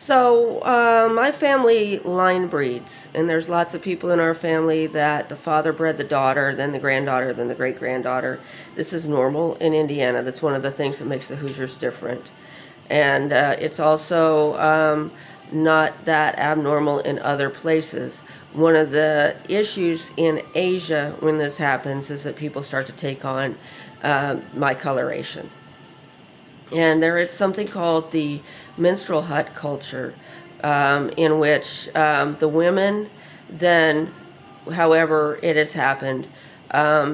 My family line breeds, and there's lots of people in our family that the father bred the daughter, then the granddaughter, then the great-granddaughter. This is normal in Indiana. That's one of the things that makes the Hoosiers different. And it's also not that abnormal in other places. One of the issues in Asia when this happens is that people start to take on my coloration. And there is something called the minstrel hut culture, in which the women then, however it has happened,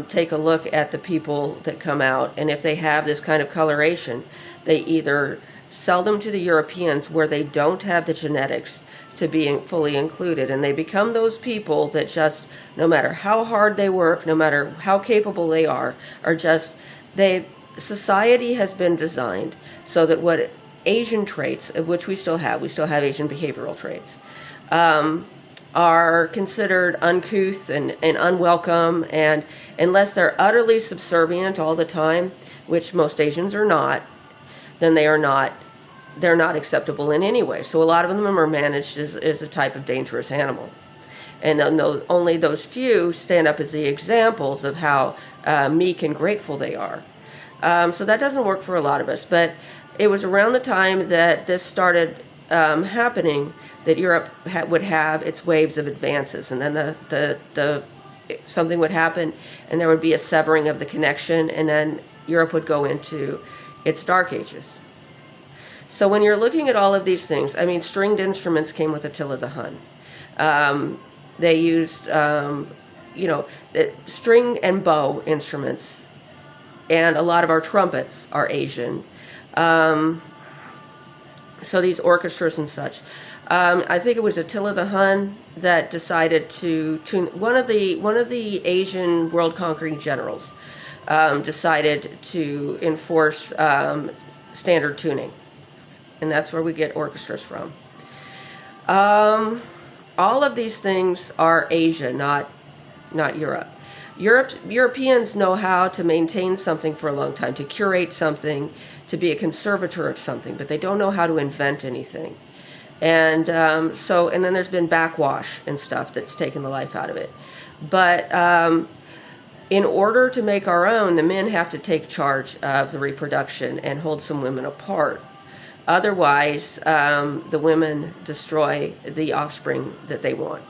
take a look at the people that come out, and if they have this kind of coloration, they either sell them to the Europeans where they don't have the genetics to be fully included, and they become those people that just, no matter how hard they work, no matter how capable they are just, society has been designed so that what Asian traits, of which we still have Asian behavioral traits, are considered uncouth and unwelcome, and unless they're utterly subservient all the time, which most Asians are not, then they're not acceptable in any way. So a lot of them are managed as a type of dangerous animal. And only those few stand up as the examples of how meek and grateful they are. So that doesn't work for a lot of us. But it was around the time that this started happening that Europe would have its waves of advances. And then something would happen, and there would be a severing of the connection, and then Europe would go into its dark ages. So when you're looking at all of these things, I mean, stringed instruments came with Attila the Hun. They used, string and bow instruments, and a lot of our trumpets are Asian. So these orchestras and such. I think it was Attila the Hun that decided to tune. One of the Asian world-conquering generals decided to enforce standard tuning, and that's where we get orchestras from. All of these things are Asia, not Europe. Europeans know how to maintain something for a long time, to curate something, to be a conservator of something, but they don't know how to invent anything. And and then there's been backwash and stuff that's taken the life out of it. But in order to make our own, the men have to take charge of the reproduction and hold some women apart. Otherwise, the women destroy the offspring that they want.